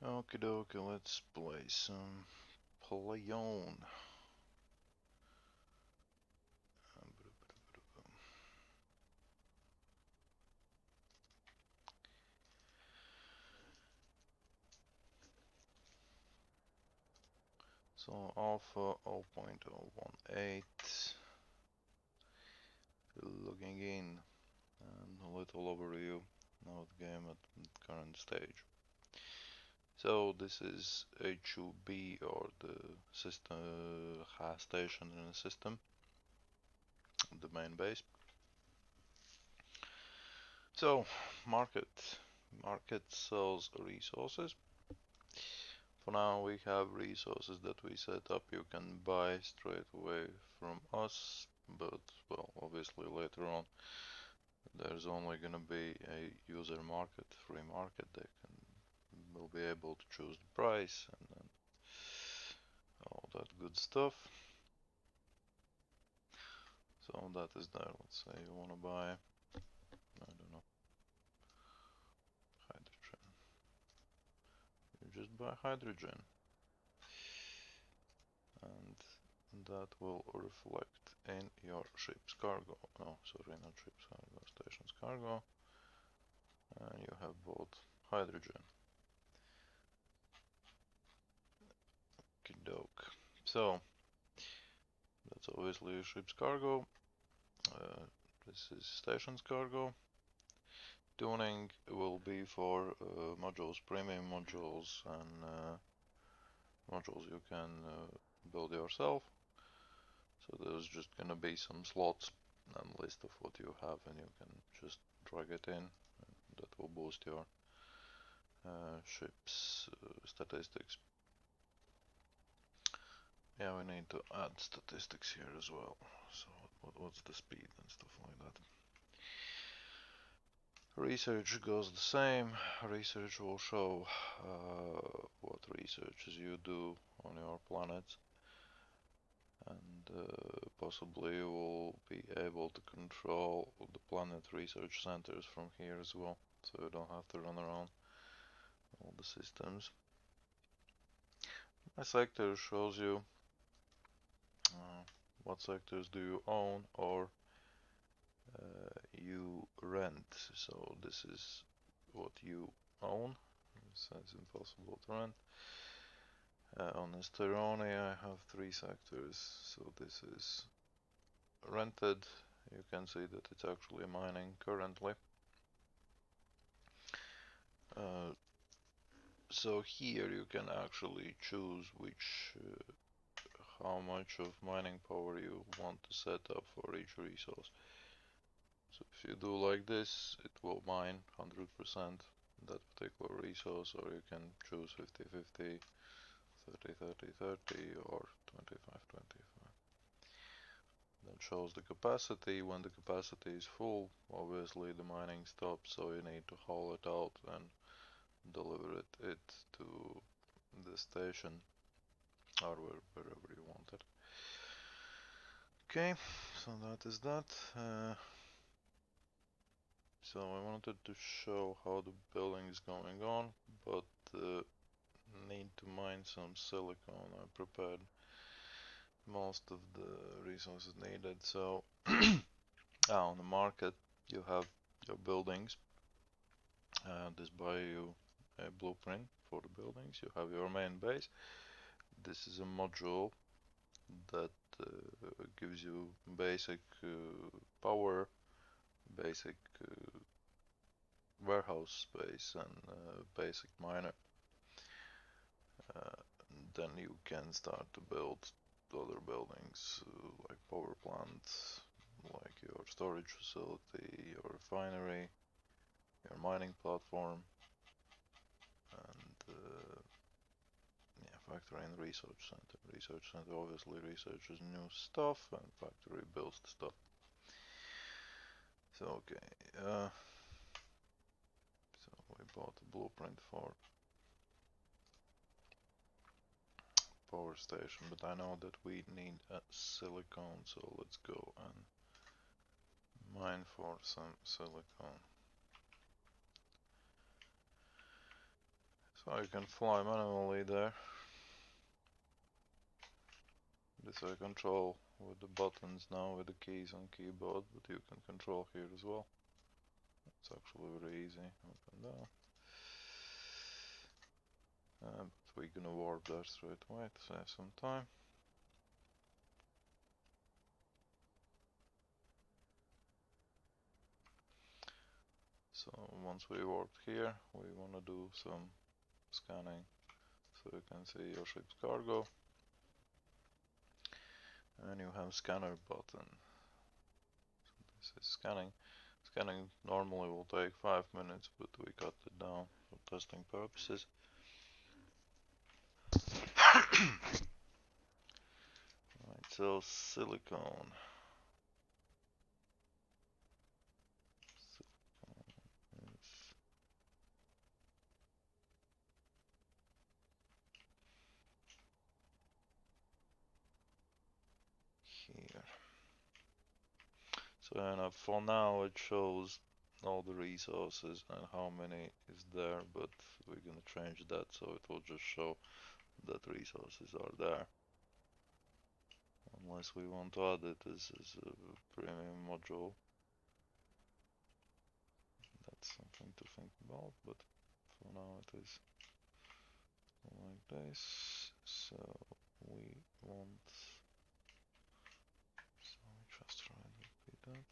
Okie dokie, let's play some Play On. So Alpha 0.018, logging in, and a little overview of the game at current stage. So this is HUB, or the system station in the system, the main base. So market sells resources. For now we have resources that we set up. You can buy straight away from us, but well, obviously later on there's only gonna be a user market, free market. They will be able to choose the price and then all that good stuff. So that is there. Let's say you wanna buy, I don't know, hydrogen. You just buy hydrogen, and that will reflect in your ship's cargo. No, sorry, not ship's cargo, station's cargo. And you have bought hydrogen. Okey-doke. So that's obviously a ship's cargo. This is station's cargo. Tuning will be for modules, premium modules, and modules you can build yourself. So there's just gonna be some slots and list of what you have, and you can just drag it in. That will boost your ship's statistics. Yeah, we need to add statistics here as well. So what's the speed and stuff like that. Research goes the same. Research will show what researches you do on your planets, and possibly you will be able to control the planet research centers from here as well, so you don't have to run around all the systems. My sector shows you what sectors do you own or you rent. So this is what you own. So it's impossible to rent. On Esterone I have 3 sectors, so this is rented. You can see that it's actually mining currently. So here you can actually choose how much of mining power you want to set up for each resource. So if you do like this, it will mine 100% that particular resource, or you can choose 50-50, 30-30-30, or 25-25. That shows the capacity. When the capacity is full, obviously the mining stops, so you need to haul it out and deliver it to the station or wherever you want it. Okay, so that is that. So I wanted to show how the building is going on, but need to mine some silicon. I prepared most of the resources needed. So on the market you have your buildings. This buy you a blueprint for the buildings. You have your main base. This is a module that gives you basic power, basic warehouse space, and basic miner. Then you can start to build other buildings like power plants, like your storage facility, your refinery, your mining platform, and yeah, factory and research center. Research center obviously researches new stuff, and factory builds the stuff. So okay, so we bought a blueprint for power station, but I know that we need a silicon, so let's go and mine for some silicon. So you can fly manually there. This I control with the buttons now, with the keys on keyboard, but you can control here as well. It's actually very easy, up and down. But we're gonna warp there straight away to save some time. So once we warped here, we wanna do some scanning so you can see your ship's cargo. And you have scanner button. So this is scanning. Scanning normally will take 5 minutes, but we cut it down for testing purposes. Right, so silicone. Here. So for now it shows all the resources and how many is there, but we're gonna change that so it will just show that resources are there. Unless we want to add it as a premium module. That's something to think about, but for now it is like this. So we want, so we just try and repeat that.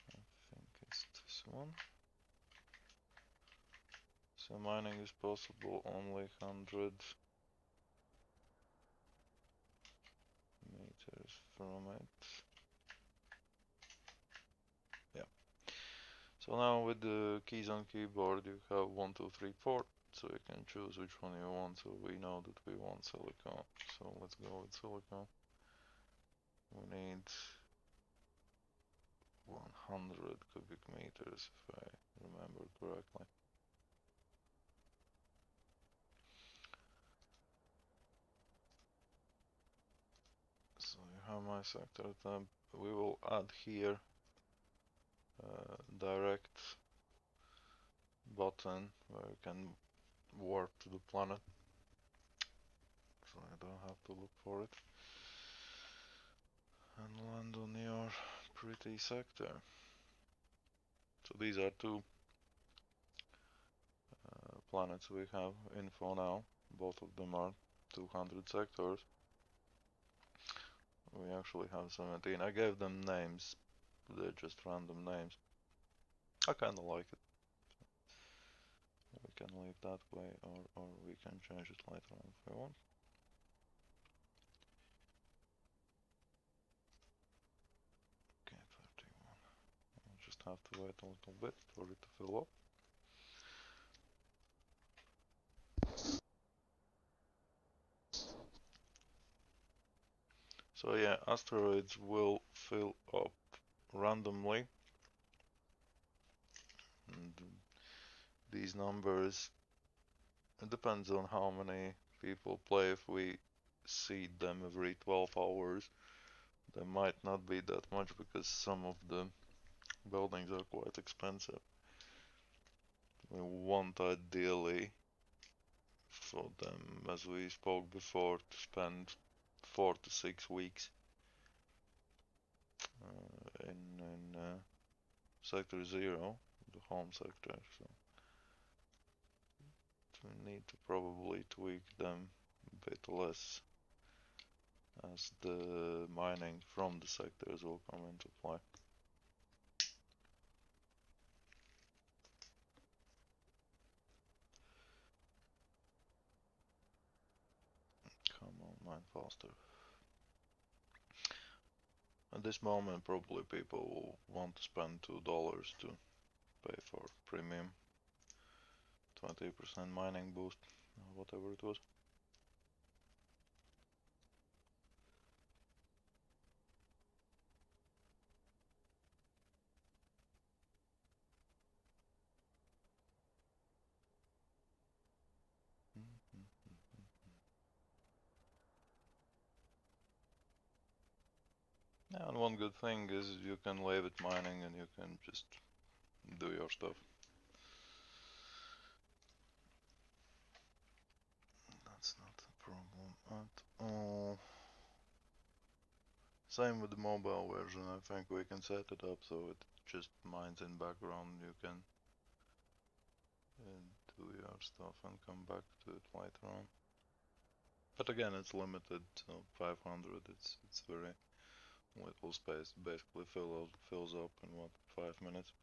I think it's this one. So mining is possible only 100 meters from it. Yeah. So now with the keys on keyboard you have 1, 2, 3, 4. So you can choose which one you want. So we know that we want silicone. So let's go with silicone. We need 100 cubic meters if I remember correctly. So you have my sector tab. We will add here direct button where you can warp to the planet. So I don't have to look for it. And land on your pretty sector. So these are two planets we have in for now. Both of them are 200 sectors. We actually have 17. I gave them names. They're just random names. I kinda like it. We can leave that way, or we can change it later on if we want. Okay, 31. I'll just have to wait a little bit for it to fill up. So yeah, asteroids will fill up randomly. And these numbers, it depends on how many people play. If we seed them every 12 hours, there might not be that much because some of the buildings are quite expensive. We want ideally for them, as we spoke before, to spend 4 to 6 weeks in sector 0, the home sector. So we need to probably tweak them a bit less as the mining from the sectors will come into play. Come on, mine faster. At this moment, probably people will want to spend $2 to pay for premium 20% mining boost, whatever it was. Yeah, and one good thing is you can leave it mining and you can just do your stuff. That's not a problem at all. Same with the mobile version, I think we can set it up so it just mines in background. You can do your stuff and come back to it later on. But again, it's limited, so 500, it's very little space, basically fills up in what, 5 minutes.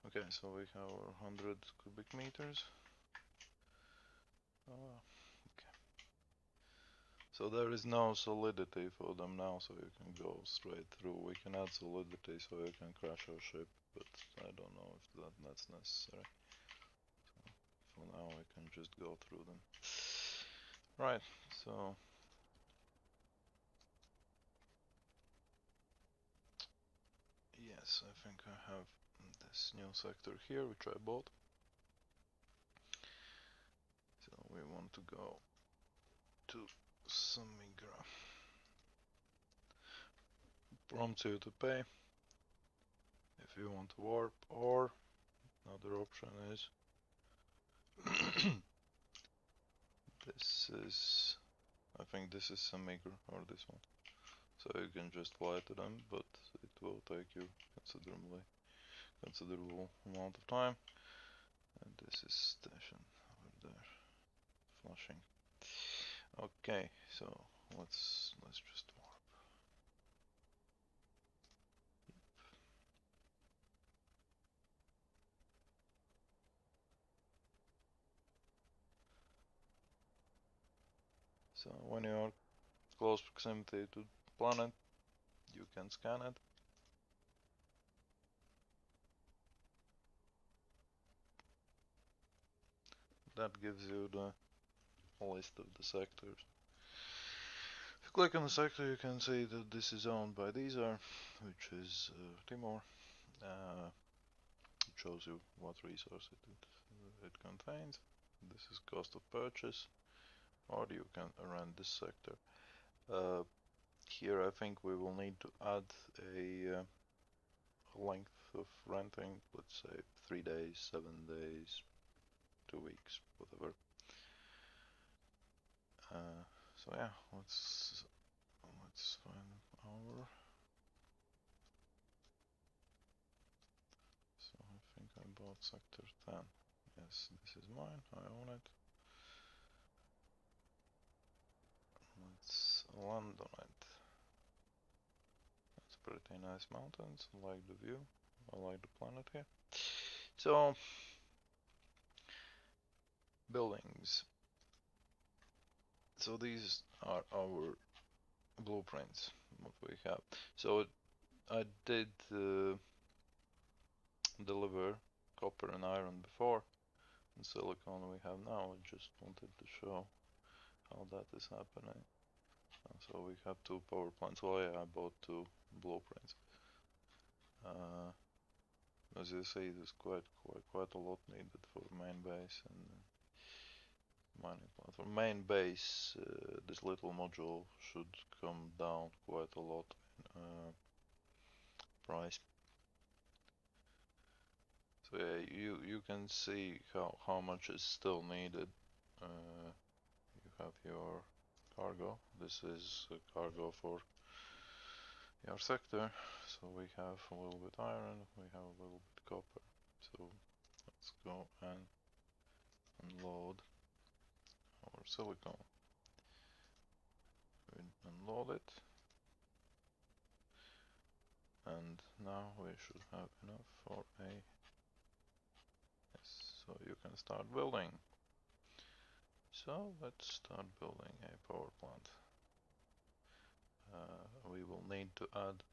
Okay, so we have our 100 cubic meters. Okay. So there is no solidity for them now, so you can go straight through. We can add solidity so you can crash our ship, but I don't know if that's necessary. So for now we can just go through them. Right, so yes, I think I have this new sector here, which I bought. So we want to go to Samigra. Prompts you to pay if you want to warp, or another option is this is, I think this is Samigra, or this one. So you can just fly to them, but it will take you considerable amount of time. And this is station over there, flashing. Okay, so let's just warp. So when you are close proximity to the planet, you can scan it. That gives you the list of the sectors. If you click on the sector, you can see that this is owned by Deezer, which is Timor. It shows you what resource it contains. This is cost of purchase, or you can rent this sector. Here I think we will need to add a length of renting, let's say 3 days, 7 days, 2 weeks, whatever. So yeah, let's find our. So I think I bought sector 10. Yes, this is mine. I own it. Let's land on it. It's pretty nice mountains. I like the view. I like the planet here. So buildings. So these are our blueprints. What we have. So I did deliver copper and iron before, and silicon we have now. I just wanted to show how that is happening. So we have 2 power plants. Oh yeah, I bought 2 blueprints. As you see, there's quite a lot needed for main base and mining platform. Main base, this little module should come down quite a lot in price. So yeah, you can see how much is still needed. You have your cargo. This is a cargo for your sector. So we have a little bit iron, we have a little bit copper. So let's go and unload our silicon. We unload it. And now we should have enough for a, yes, so you can start building. So let's start building a power plant. We will need to add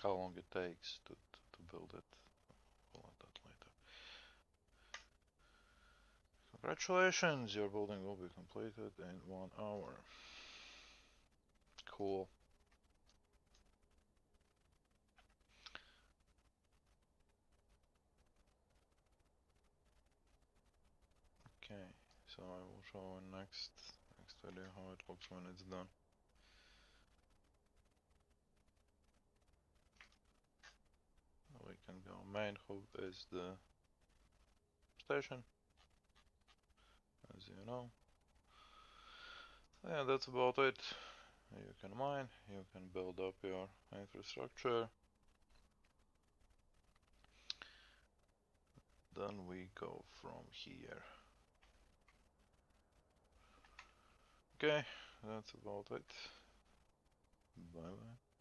how long it takes to build it. We'll add that later. Congratulations, your building will be completed in 1 hour. Cool. Okay, so I will show in next video how it looks when it's done. We can go main hub is the station. As as you know. Yeah, that's about it. You can mine, you can build up your infrastructure. Then we go from here. Okay, that's about it. Bye bye.